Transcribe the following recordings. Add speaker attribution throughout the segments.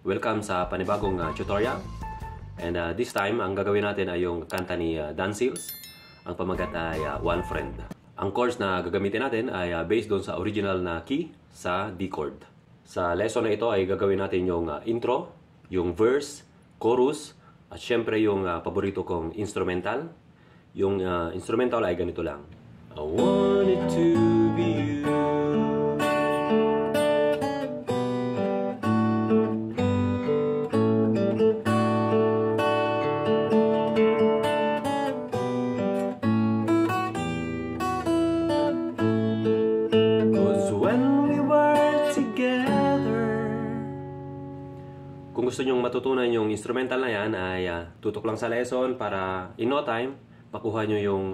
Speaker 1: Welcome sa panibagong tutorial. And this time, ang gagawin natin ay yung kanta ni Dan Seals. Ang pamagat ay One Friend. Ang chords na gagamitin natin ay based doon sa original na key sa D chord. Sa lesson na ito ay gagawin natin yung intro, yung verse, chorus, at syempre yung paborito kong instrumental. Yung instrumental ay ganito lang. I want it to be you. Kung gusto nyong matutunan yung instrumental na yan, ay tutok lang sa lesson para in no time, makuha nyo yung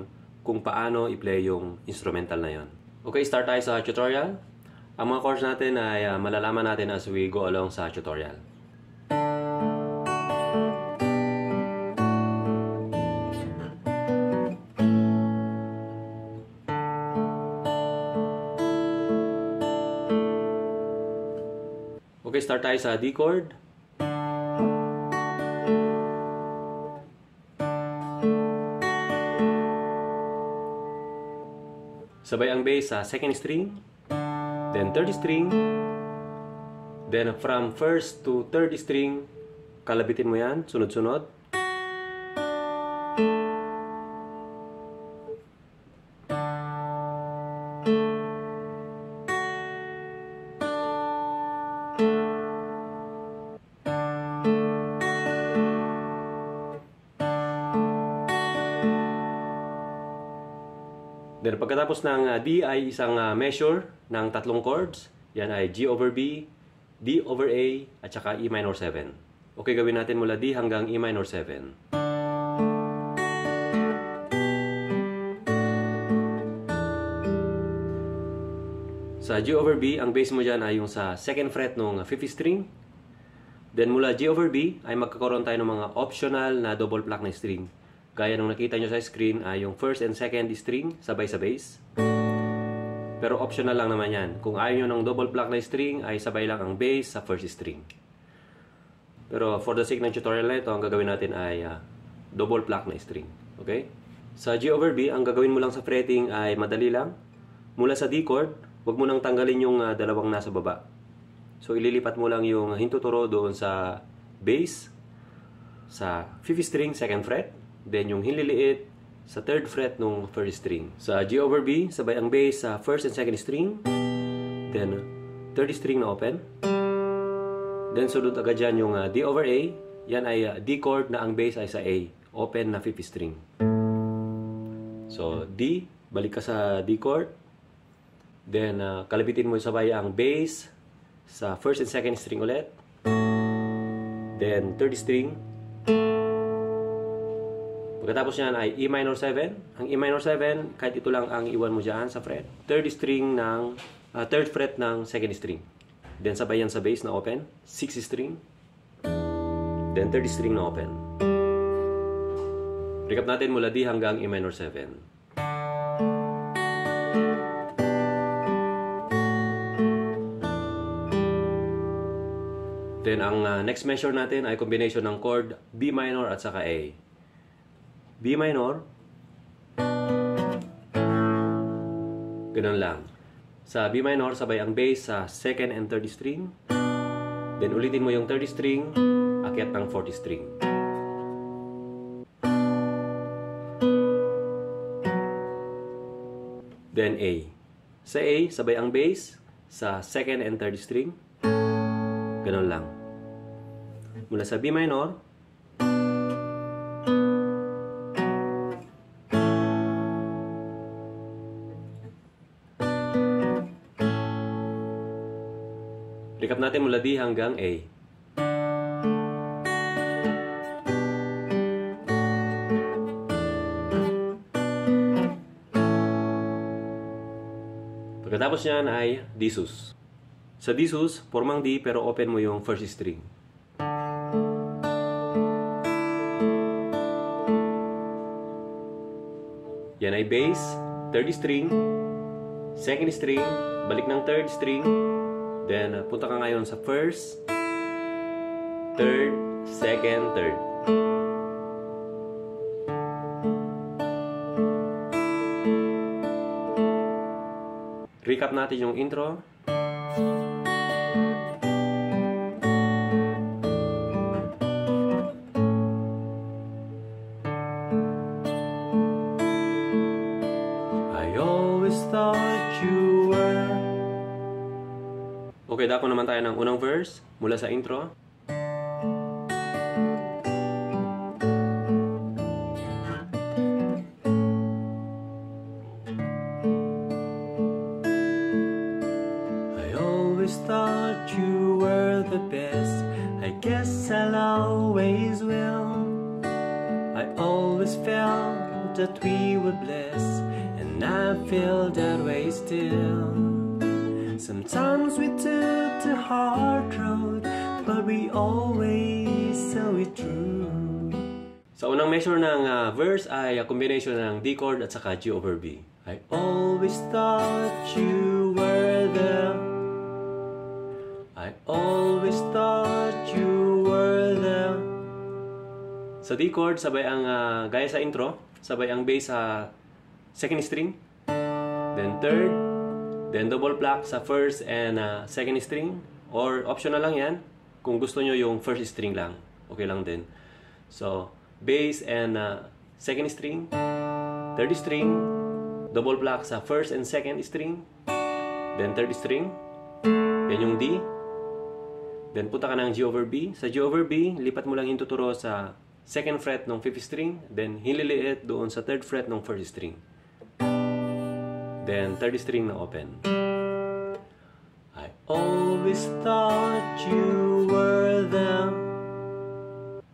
Speaker 1: kung paano i-play yung instrumental na yan. Okay, start tayo sa tutorial. Ang mga chords natin ay malalaman natin as we go along sa tutorial. Okay, start tayo sa D chord. Sabay ang bass sa second string, then third string, then from first to third string, kalabitin mo yan, sunod-sunod. Then pagkatapos ng D ay isang measure ng tatlong chords. Yan ay G over B, D over A, at saka E minor 7. Okay, gawin natin mula D hanggang E minor 7. Sa G over B, ang bass mo dyan ay yung sa second fret ng 5th string. Then mula G over B ay magkakaroon tayo ng mga optional na double pluck na string. Gaya nung nakita nyo sa screen ay yung first and second string sabay sa bass. Pero optional lang naman yan. Kung ayaw nyo ng double pluck na string ay sabay lang ang bass sa first string. Pero for the sake ng tutorial na ito, ang gagawin natin ay double pluck na string. Okay? Sa G over B, ang gagawin mo lang sa fretting ay madali lang. Mula sa D chord, huwag mo nang tanggalin yung dalawang nasa baba. So ililipat mo lang yung hintuturo doon sa bass, sa 5th string, 2nd fret. Then yung hinliliit sa 3rd fret nung 1st string. Sa G over B, sabay ang bass sa 1st and 2nd string. Then 3rd string na open. Then sunod agad dyan yung D over A. Yan ay D chord na ang bass ay sa A. Open na 5th string. So D, balik ka sa D chord. Then kalabitin mo sabay ang bass sa 1st and 2nd string ulit. Then 3rd string. Pagkatapos niyan ay E minor 7. Ang E minor 7, kahit ito lang ang iwan mo dyan sa fret. 3rd string ng 3rd fret ng 2nd string. Then sabay yan sa bass na open. 6th string. Then 3rd string na open. Recap natin mula D hanggang E minor 7. Then ang next measure natin ay combination ng chord B minor at saka A. B minor, ganun lang. Sa B minor, sabay ang bass sa 2nd and 3rd string. Then ulitin mo yung 3rd string, akyat ng 4th string. Then A. Sa A, sabay ang bass sa 2nd and 3rd string. Ganun lang. Mula sa B minor, recap natin mula D hanggang A. Pagkatapos niyan ay D sus. Sa D sus, formang D pero open mo yung first string. Yan ay bass, 3rd string, 2nd string, balik ng 3rd string, then punta ka ngayon sa first, third, second, third. Recap natin yung intro. Okay, dako naman tayo ng unang verse mula sa intro. I always thought you were the best. I guess I'll always will. I always felt that we were blessed, and I feel that way still. Sometimes we took the hard road, but we always saw it through. Sa unang measure ng verse ay a combination ng D chord at saka G over B. I always thought you were the. I always thought you were the. Sa D chord, sabay ang gaya sa intro, sabay ang bass sa second string, then third, then double pluck sa first and second string, or optional lang yan kung gusto nyo yung first string lang, okay lang din. So bass and second string, third string, double pluck sa first and second string, then third string, yan yung D, then punta ka ng G over B. Sa G over B, lipat mo lang yung tuturo sa second fret ng 5th string, then hililiit doon sa third fret ng 1st string. Then, third string na open. I always thought you were the.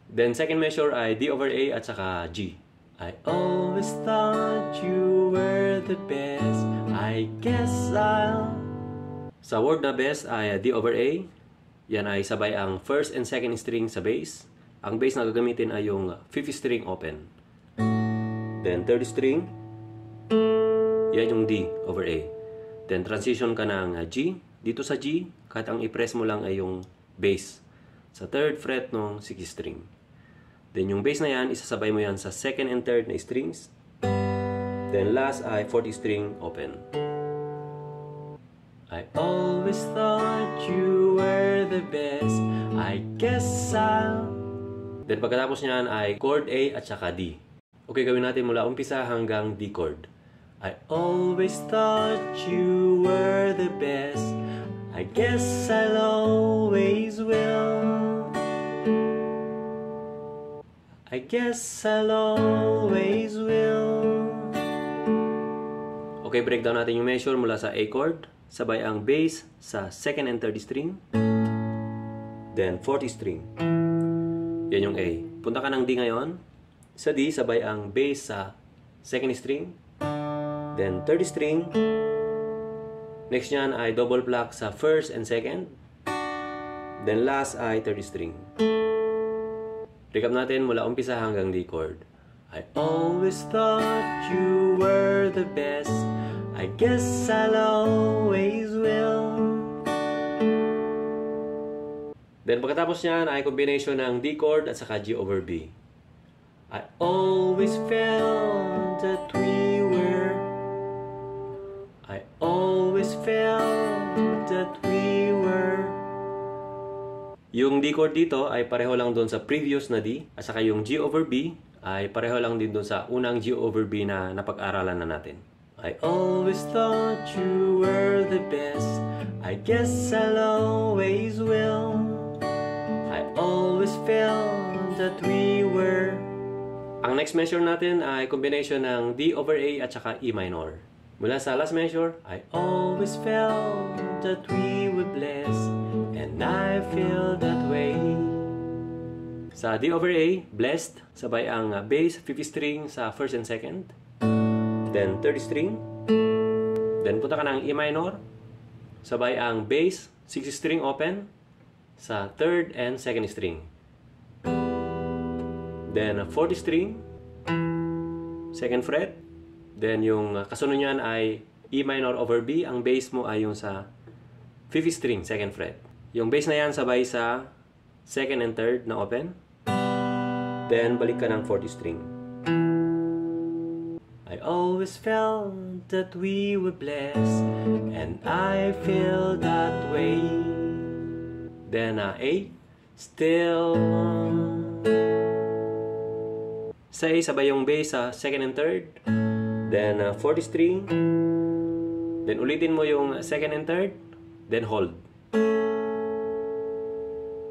Speaker 1: Then, second measure ay D over A at saka G. I always thought you were the best. I guess I'll. Sa word na best ay D over A. Yan ay sabay ang first and second string sa bass. Ang bass na gagamitin ay yung 5th string open. Then, third string. Yan yung D over A. Then, transition ka ng G. Dito sa G, kahit ang i-press mo lang ay yung bass. Sa third fret ng 6th string. Then, yung bass na yan, isasabay mo yan sa second and third na strings. Then, last ay 4th string open. I always thought you were the best. I guess I'll. Then, pagkatapos niyan ay chord A at saka D. Okay, gawin natin mula umpisa hanggang D chord. I always thought you were the best. I guess I'll always will. I guess I'll always will. Okay, breakdown natin yung measure mula sa A chord. Sabay ang bass sa second and third string. Then, 4th string. Yan yung A. Punta ka ng D ngayon. Sa D, sabay ang bass sa second string. Then, third string. Next nyan ay double pluck sa first and second. Then, last ay third string. Recap natin mula umpisa hanggang D chord. I always thought you were the best. I guess I'll always will. Then, pagkatapos nyan ay combination ng D chord at saka G over B. I always felt that we were. I always felt that we were. Yung D chord dito ay pareho lang doon sa previous na D, at saka yung G over B ay pareho lang din doon sa unang G over B na napag-aralan na natin. I always thought you were the best. I guess I'll always will. I always felt that we were. Ang next measure natin ay combination ng D over A at saka E minor. Mula sa last measure, I always felt that we were blessed, and I feel that way. Sa D over A, blessed, sabay ang bass, 5th string sa first and second. Then, third string. Then, punta ka ng E minor. Sabay ang bass, 6th string open sa third and second string. Then, 4th string, second fret. Then, yung kasunod niyan ay E minor over B. Ang bass mo ay yung sa 5th string, second fret. Yung bass na yan sabay sa second and third na open. Then balik ka ng fourth string. I always felt that we were blessed, and I feel that way. Then A, still. Sa A, sabay yung bass sa second and third. Then fourth string. Then ulitin mo yung second and third. Then hold.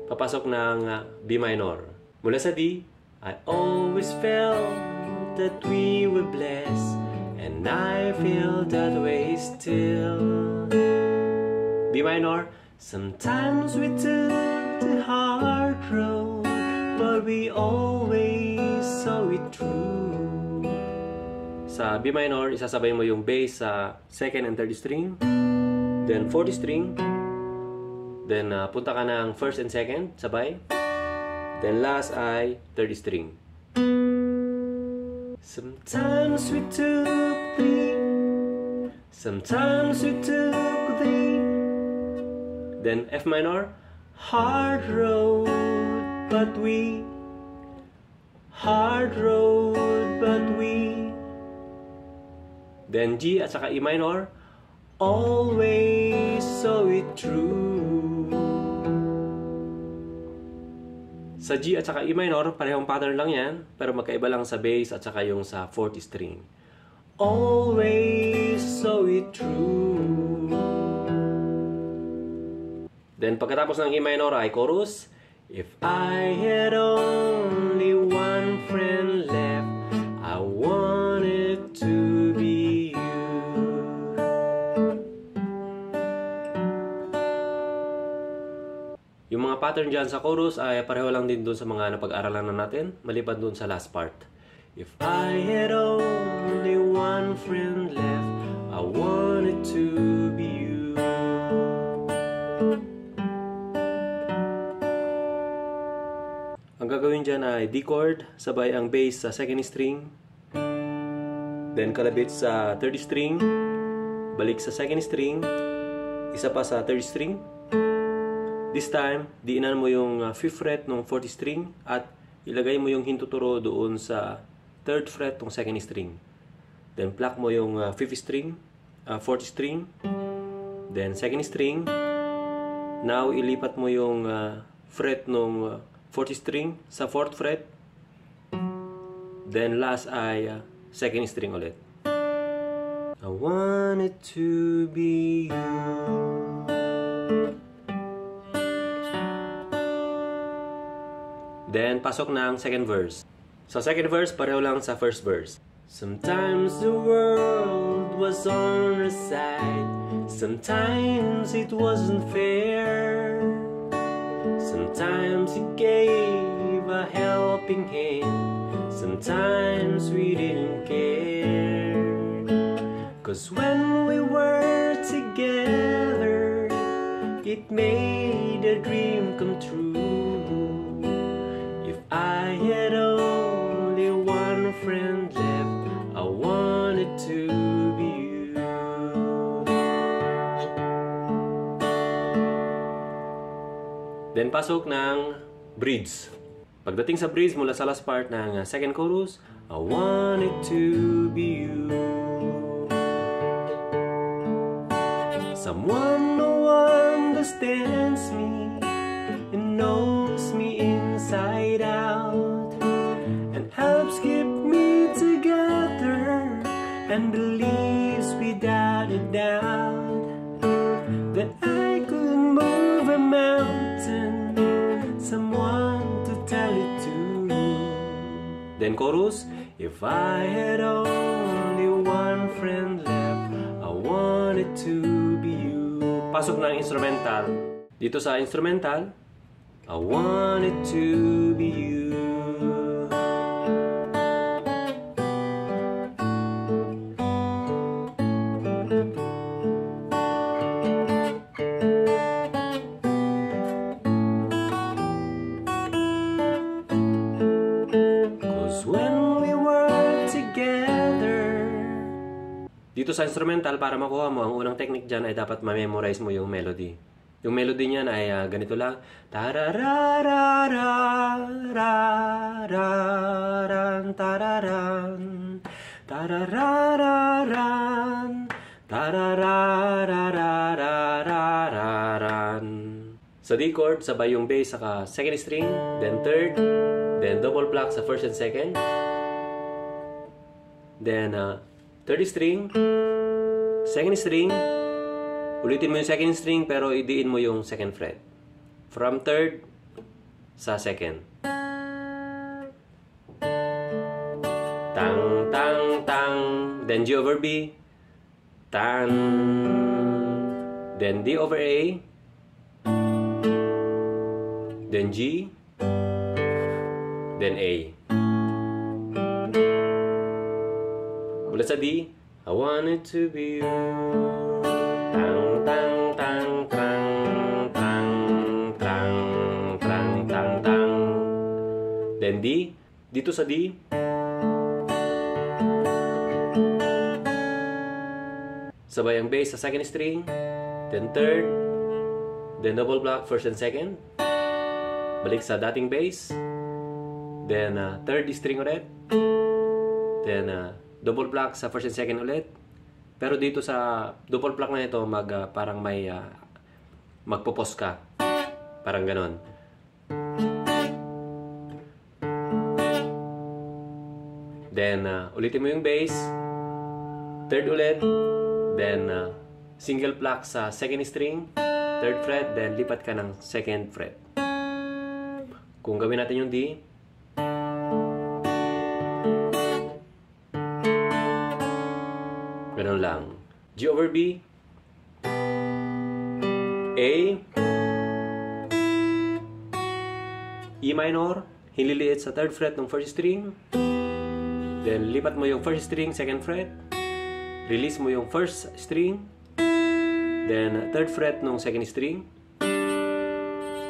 Speaker 1: Papasok ng B minor. Mula sa D, I always felt that we were blessed, and I feel that way still. B minor. Sometimes we took the hard road, but we always saw it through. Sa B minor, isasabay mo yung bass sa second and third string, then fourth string, then punta ka ng first and second, sabay, then last ay third string. Sometimes we took three, sometimes we took three. Then F minor, hard road, but we, hard road, but we. Then G at saka E minor, always saw it through. Sa G at saka E minor, parehong pattern lang yan, pero magkaiba lang sa bass at saka yung sa fourth string. Always saw it through. Then pagkatapos ng E minor ay chorus. If I had only one friend left, I wanted to be you. Yung mga pattern dyan sa chorus ay pareho lang din dun sa mga napag-aralan na natin, maliban dun sa last part. If I had only one friend left, I wanted to be you. Ang gagawin dyan ay D chord, sabay ang bass sa second string, then kalabit sa third string, balik sa second string, isa pa sa third string. This time, diinan mo yung 5th fret ng 4th string at ilagay mo yung hintuturo doon sa 3rd fret ng second string. Then pluck mo yung 5th string, 4th string, then second string. Now ilipat mo yung fret ng 4th string sa 4th fret. Then last ay second string ulit. I wanted to be you. Then pasok ng second verse. Sa second verse, pareho lang sa first verse. Sometimes the world was on our side, sometimes it wasn't fair. Sometimes it gave a helping hand, sometimes we didn't care. 'Cause when we were together, it made a dream come true. If I had only one friend left, I wanted to be you. Then pasok ng bridge. Pagdating sa bridge mula sa last part ng second chorus, I wanted to be you. Someone who understands me and knows me inside out and helps keep me together and believes without a doubt that I could move a mountain, someone to tell it to. Then chorus, if I had only one friend left, I wanted to be you. Pasok ng instrumental. Dito sa instrumental, I wanted to be you. Dito sa instrumental, para makuha mo, ang unang technique dyan ay dapat ma-memorize mo yung melody. Yung melody niyan ay ganito lang. Tararararararan, tararan, tararararan, tararararararan. Sa D chord, sabay yung bass saka second string, then third, then double pluck sa first and second. Then third string, second string, ulitin mo yung second string pero idiin mo yung second fret. From third sa second. Tang, tang, tang. Then G over B. Tan. Then D over A. Then G. Then A. Ulit sa D. I want it to be you. Tang, tang, tang, tang, tang, tang, tang, tang, tang. Then D. Dito sa D. Sabay ang bass sa second string. Then third. Then double block first and second. Balik sa dating bass. Then third string ulit. Then double pluck sa first and second ulit. Pero dito sa double pluck na ito, parang may magpo-pause ka. Parang ganon. Then ulitin mo yung bass. Third ulit. Then single pluck sa second string. Third fret. Then lipat ka ng second fret. Kung gawin natin yung D. Ganun lang. G over B. A. E minor. Hililiit sa third fret ng first string. Then lipat mo yung first string, second fret. Release mo yung first string. Then third fret ng second string.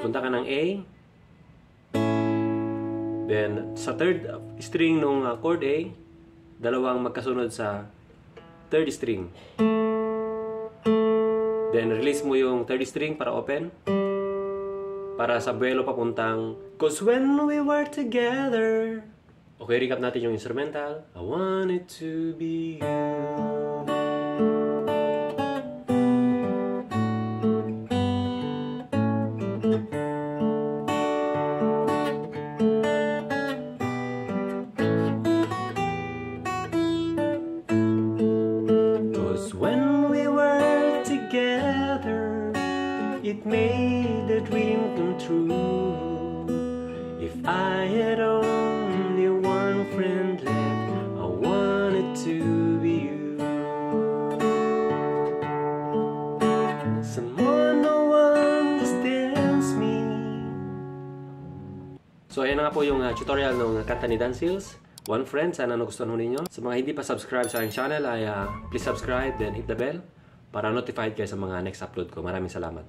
Speaker 1: Punta ka ng A. Then sa third string ng chord A, dalawang magkasunod sa third string. Then release mo yung third string para open. Para sa buelo papuntang 'Cause when we were together. Okay, recap natin yung instrumental. I want it to be you. It made the dream come true. If I had only one friend left, I wanted to be you. Someone no understands me. So ayan na nga po yung tutorial ng kanta ni Dan Seals, One Friend. Sana nagustuhan mo ninyo. Sa mga hindi pa subscribe sa aking channel ay please subscribe, then hit the bell para notified kayo sa mga next upload ko. Maraming salamat.